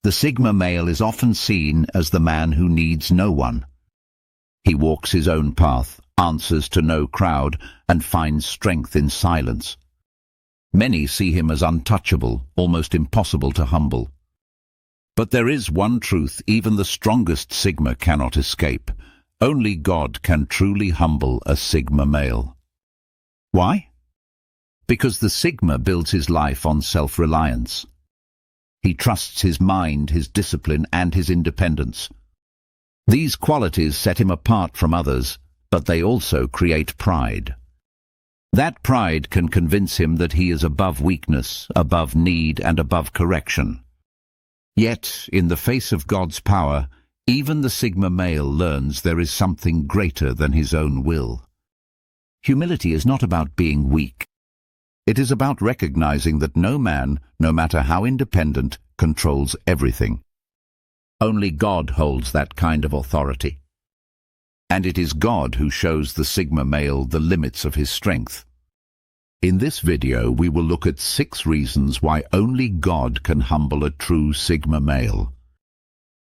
The Sigma male is often seen as the man who needs no one. He walks his own path, answers to no crowd, and finds strength in silence. Many see him as untouchable, almost impossible to humble. But there is one truth even the strongest Sigma cannot escape. Only God can truly humble a Sigma male. Why? Because the Sigma builds his life on self-reliance. He trusts his mind, his discipline, and his independence. These qualities set him apart from others, but they also create pride. That pride can convince him that he is above weakness, above need, and above correction. Yet, in the face of God's power, even the Sigma male learns there is something greater than his own will. Humility is not about being weak. It is about recognizing that no man, no matter how independent, controls everything. Only God holds that kind of authority. And it is God who shows the Sigma male the limits of his strength. In this video, we will look at 6 reasons why only God can humble a true Sigma male.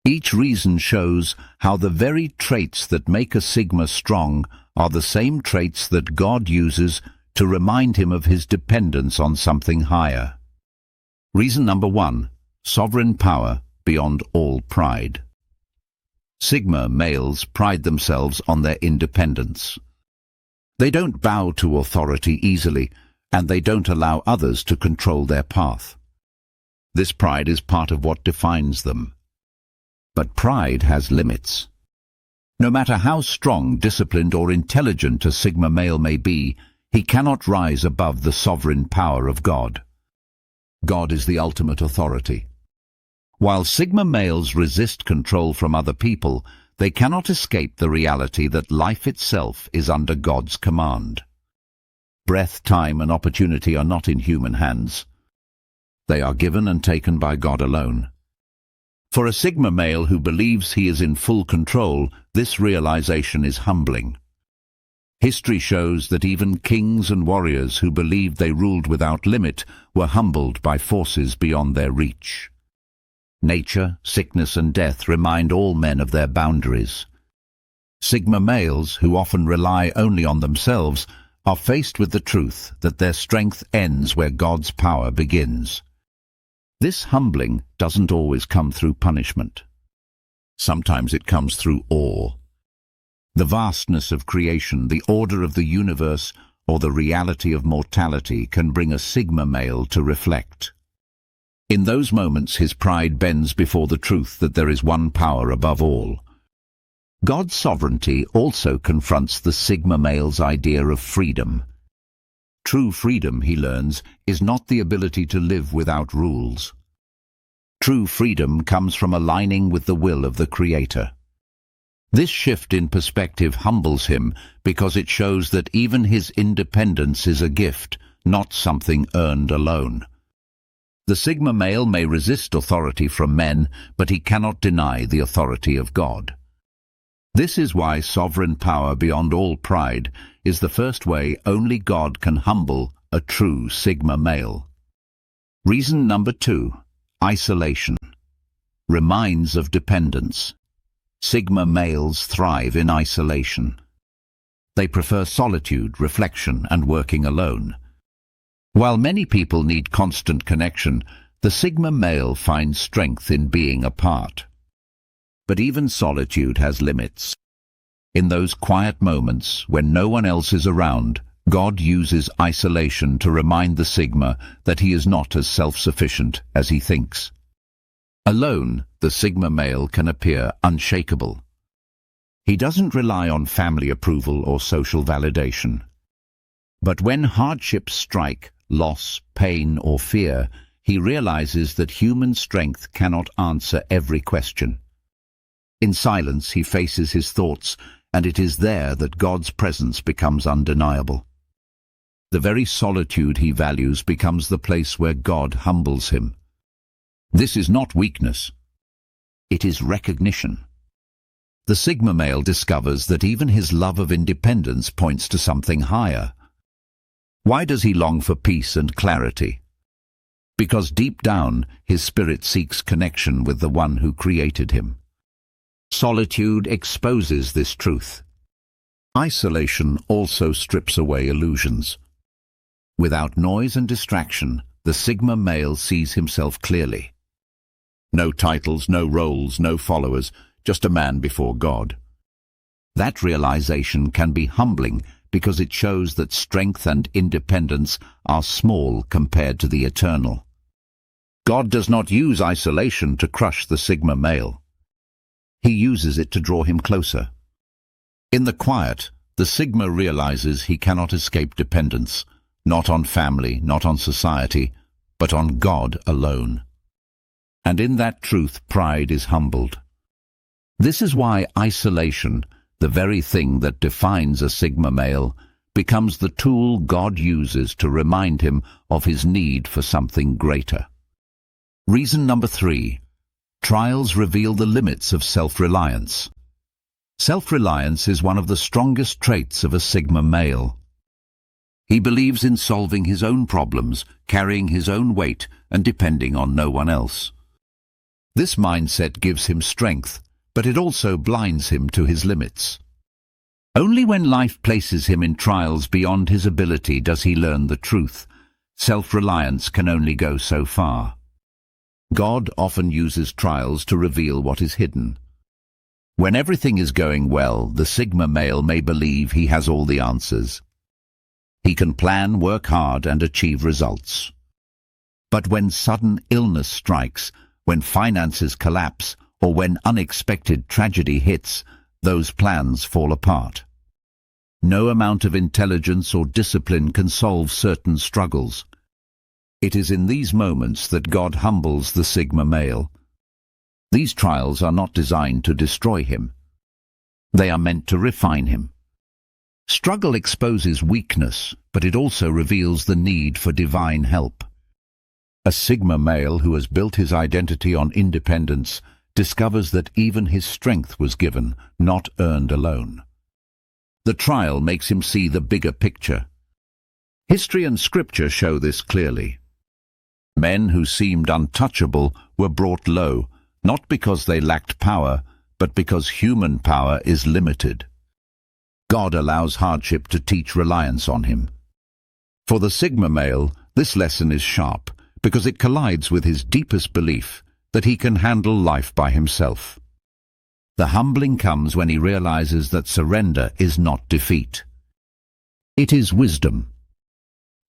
Each reason shows how the very traits that make a Sigma strong are the same traits that God uses to remind him of his dependence on something higher. Reason number 1, sovereign power beyond all pride. Sigma males pride themselves on their independence. They don't bow to authority easily, and they don't allow others to control their path. This pride is part of what defines them. But pride has limits. No matter how strong, disciplined, or intelligent a Sigma male may be, he cannot rise above the sovereign power of God. God is the ultimate authority. While Sigma males resist control from other people, they cannot escape the reality that life itself is under God's command. Breath, time, and opportunity are not in human hands. They are given and taken by God alone. For a Sigma male who believes he is in full control, this realization is humbling. History shows that even kings and warriors who believed they ruled without limit were humbled by forces beyond their reach. Nature, sickness, and death remind all men of their boundaries. Sigma males, who often rely only on themselves, are faced with the truth that their strength ends where God's power begins. This humbling doesn't always come through punishment. Sometimes it comes through awe. The vastness of creation, the order of the universe, or the reality of mortality can bring a Sigma male to reflect. In those moments, his pride bends before the truth that there is one power above all. God's sovereignty also confronts the Sigma male's idea of freedom. True freedom, he learns, is not the ability to live without rules. True freedom comes from aligning with the will of the Creator. This shift in perspective humbles him because it shows that even his independence is a gift, not something earned alone. The Sigma male may resist authority from men, but he cannot deny the authority of God. This is why sovereign power beyond all pride is the first way only God can humble a true Sigma male. Reason number 2, isolation. Reminds of dependence. Sigma males thrive in isolation. They prefer solitude, reflection, and working alone. While many people need constant connection, the Sigma male finds strength in being apart. But even solitude has limits. In those quiet moments, when no one else is around, God uses isolation to remind the Sigma that he is not as self-sufficient as he thinks. Alone, the Sigma male can appear unshakable. He doesn't rely on family approval or social validation. But when hardships strike, loss, pain, or fear, he realizes that human strength cannot answer every question. In silence, he faces his thoughts, and it is there that God's presence becomes undeniable. The very solitude he values becomes the place where God humbles him. This is not weakness. It is recognition. The Sigma male discovers that even his love of independence points to something higher. Why does he long for peace and clarity? because deep down his spirit seeks connection with the one who created him. Solitude exposes this truth. Isolation also strips away illusions. Without noise and distraction, the Sigma male sees himself clearly. No titles, no roles, no followers, just a man before God. That realization can be humbling because it shows that strength and independence are small compared to the eternal. God does not use isolation to crush the Sigma male. He uses it to draw him closer. In the quiet, the Sigma realizes he cannot escape dependence, not on family, not on society, but on God alone. And in that truth, pride is humbled. This is why isolation, the very thing that defines a Sigma male, becomes the tool God uses to remind him of his need for something greater. Reason number 3. Trials reveal the limits of self-reliance. Self-reliance is one of the strongest traits of a Sigma male. He believes in solving his own problems, carrying his own weight, and depending on no one else. This mindset gives him strength, but it also blinds him to his limits. Only when life places him in trials beyond his ability does he learn the truth. Self-reliance can only go so far. God often uses trials to reveal what is hidden. When everything is going well, the Sigma male may believe he has all the answers. He can plan, work hard, and achieve results. But when sudden illness strikes, when finances collapse, or when unexpected tragedy hits, those plans fall apart. No amount of intelligence or discipline can solve certain struggles. It is in these moments that God humbles the Sigma male. These trials are not designed to destroy him. They are meant to refine him. Struggle exposes weakness, but it also reveals the need for divine help. A Sigma male who has built his identity on independence discovers that even his strength was given, not earned alone. The trial makes him see the bigger picture. History and scripture show this clearly. Men who seemed untouchable were brought low, not because they lacked power, but because human power is limited. God allows hardship to teach reliance on him. For the Sigma male, this lesson is sharp, because it collides with his deepest belief that he can handle life by himself. The humbling comes when he realizes that surrender is not defeat. It is wisdom.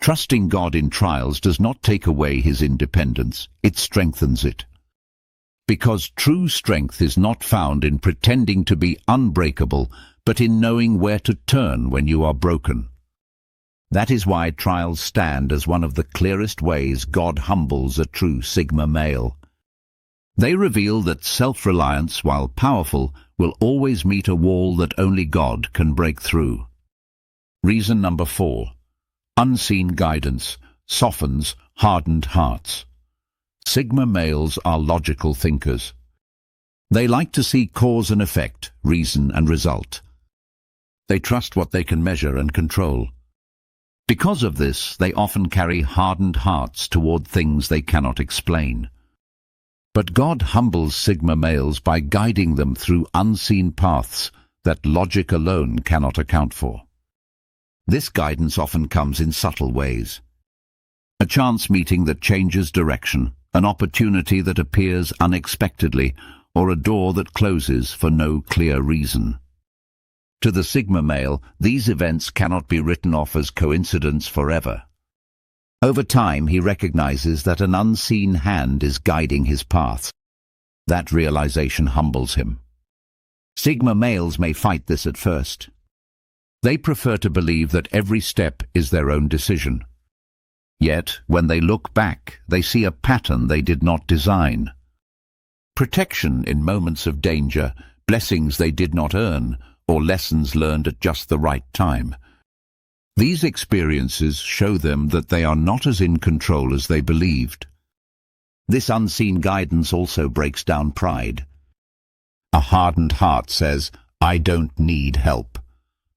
Trusting God in trials does not take away his independence, it strengthens it. Because true strength is not found in pretending to be unbreakable, but in knowing where to turn when you are broken. That is why trials stand as one of the clearest ways God humbles a true Sigma male. They reveal that self-reliance, while powerful, will always meet a wall that only God can break through. Reason number 4. Unseen guidance softens hardened hearts. Sigma males are logical thinkers. They like to see cause and effect, reason and result. They trust what they can measure and control. Because of this, they often carry hardened hearts toward things they cannot explain. But God humbles Sigma males by guiding them through unseen paths that logic alone cannot account for. This guidance often comes in subtle ways. A chance meeting that changes direction, an opportunity that appears unexpectedly, or a door that closes for no clear reason. To the Sigma male, these events cannot be written off as coincidence forever. Over time, he recognizes that an unseen hand is guiding his path. That realization humbles him. Sigma males may fight this at first. They prefer to believe that every step is their own decision. Yet, when they look back, they see a pattern they did not design. Protection in moments of danger, blessings they did not earn, or lessons learned at just the right time. These experiences show them that they are not as in control as they believed. This unseen guidance also breaks down pride. A hardened heart says, "I don't need help."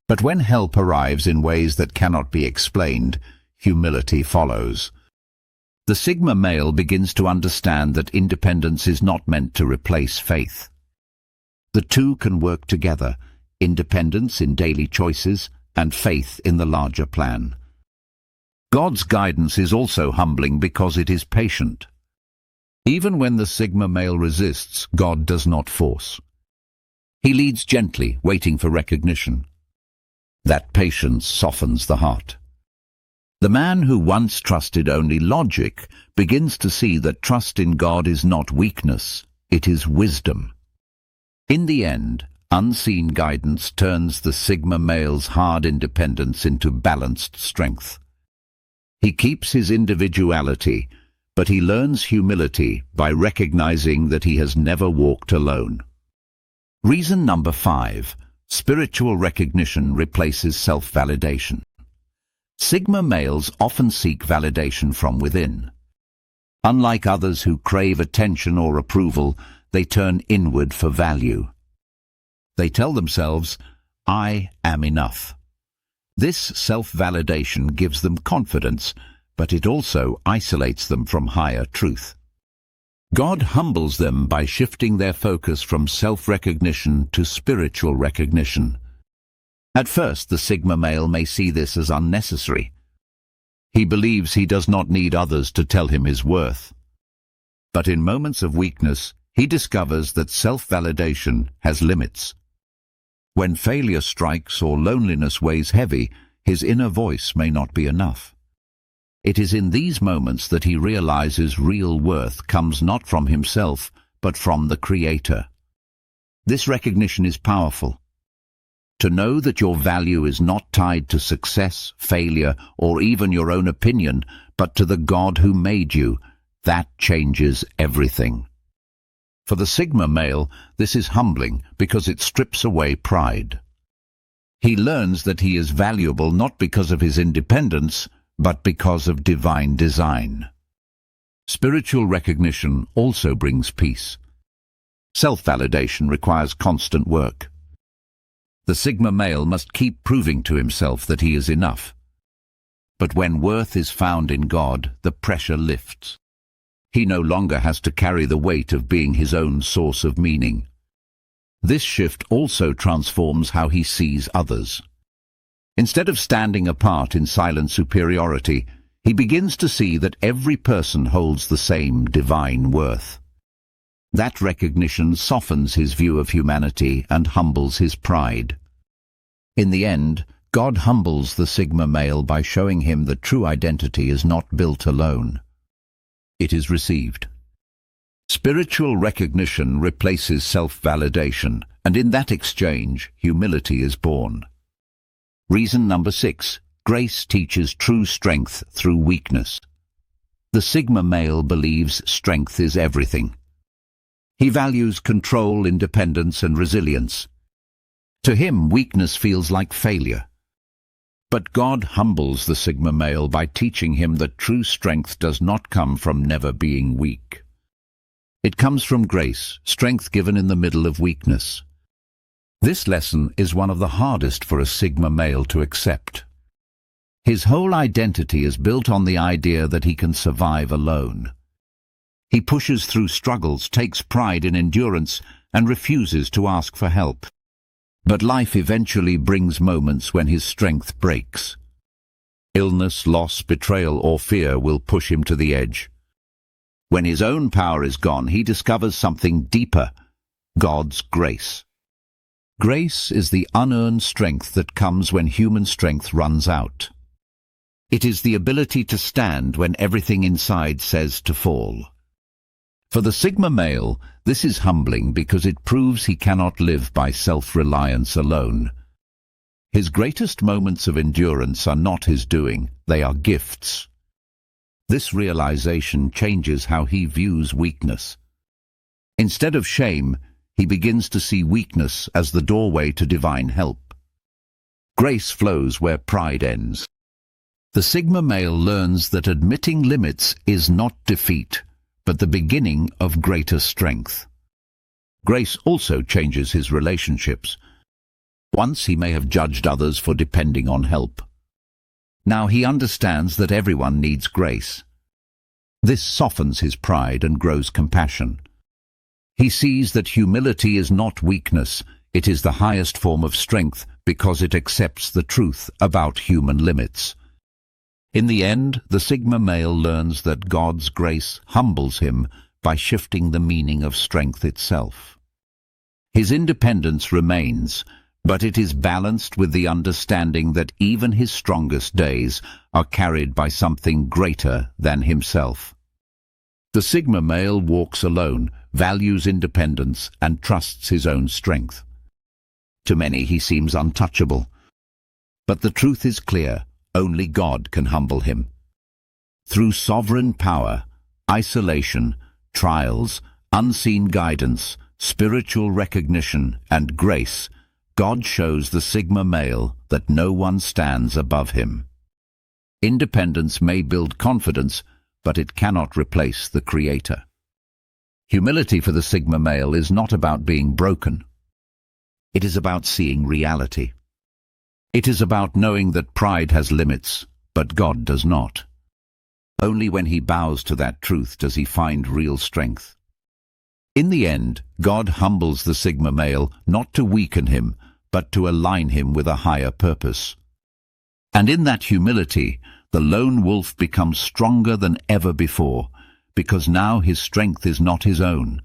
But when help arrives in ways that cannot be explained, humility follows. The Sigma male begins to understand that independence is not meant to replace faith. The two can work together, independence in daily choices and faith in the larger plan. God's guidance is also humbling because it is patient. Even when the Sigma male resists, God does not force. He leads gently, waiting for recognition. That patience softens the heart. The man who once trusted only logic begins to see that trust in God is not weakness, it is wisdom. In the end, unseen guidance turns the Sigma male's hard independence into balanced strength. He keeps his individuality, but he learns humility by recognizing that he has never walked alone. Reason number 5. Spiritual recognition replaces self-validation. Sigma males often seek validation from within. Unlike others who crave attention or approval, they turn inward for value. They tell themselves, "I am enough." This self-validation gives them confidence, but it also isolates them from higher truth. God humbles them by shifting their focus from self-recognition to spiritual recognition. At first, the Sigma male may see this as unnecessary. He believes he does not need others to tell him his worth. But in moments of weakness, he discovers that self-validation has limits. When failure strikes or loneliness weighs heavy, his inner voice may not be enough. It is in these moments that he realizes real worth comes not from himself, but from the Creator. This recognition is powerful. To know that your value is not tied to success, failure, or even your own opinion, but to the God who made you, that changes everything. For the Sigma male, this is humbling because it strips away pride. He learns that he is valuable not because of his independence, but because of divine design. Spiritual recognition also brings peace. Self-validation requires constant work. The Sigma male must keep proving to himself that he is enough. But when worth is found in God, the pressure lifts. He no longer has to carry the weight of being his own source of meaning. This shift also transforms how he sees others. Instead of standing apart in silent superiority, he begins to see that every person holds the same divine worth. That recognition softens his view of humanity and humbles his pride. In the end, God humbles the Sigma male by showing him that true identity is not built alone. It is received. Spiritual recognition replaces self-validation, and in that exchange, humility is born. Reason number 6. Grace teaches true strength through weakness. The Sigma male believes strength is everything. He values control, independence, and resilience. To him, weakness feels like failure. But God humbles the Sigma male by teaching him that true strength does not come from never being weak. It comes from grace, strength given in the middle of weakness. This lesson is one of the hardest for a Sigma male to accept. His whole identity is built on the idea that he can survive alone. He pushes through struggles, takes pride in endurance, and refuses to ask for help. But life eventually brings moments when his strength breaks. Illness, loss, betrayal, or fear will push him to the edge. When his own power is gone, he discovers something deeper: God's grace. Grace is the unearned strength that comes when human strength runs out. It is the ability to stand when everything inside says to fall. For the Sigma male, this is humbling because it proves he cannot live by self-reliance alone. His greatest moments of endurance are not his doing, they are gifts. This realization changes how he views weakness. Instead of shame, he begins to see weakness as the doorway to divine help. Grace flows where pride ends. The Sigma male learns that admitting limits is not defeat, but the beginning of greater strength. Grace also changes his relationships. Once he may have judged others for depending on help. Now he understands that everyone needs grace. This softens his pride and grows compassion. He sees that humility is not weakness, it is the highest form of strength because it accepts the truth about human limits. In the end, the Sigma male learns that God's grace humbles him by shifting the meaning of strength itself. His independence remains, but it is balanced with the understanding that even his strongest days are carried by something greater than himself. The Sigma male walks alone, values independence, and trusts his own strength. To many he seems untouchable. But the truth is clear, only God can humble him. Through sovereign power, isolation, trials, unseen guidance, spiritual recognition, and grace, God shows the Sigma male that no one stands above him. Independence may build confidence, but it cannot replace the Creator. Humility for the Sigma male is not about being broken. It is about seeing reality. It is about knowing that pride has limits, but God does not. Only when he bows to that truth does he find real strength. In the end, God humbles the Sigma male not to weaken him, but to align him with a higher purpose. And in that humility, the lone wolf becomes stronger than ever before, because now his strength is not his own,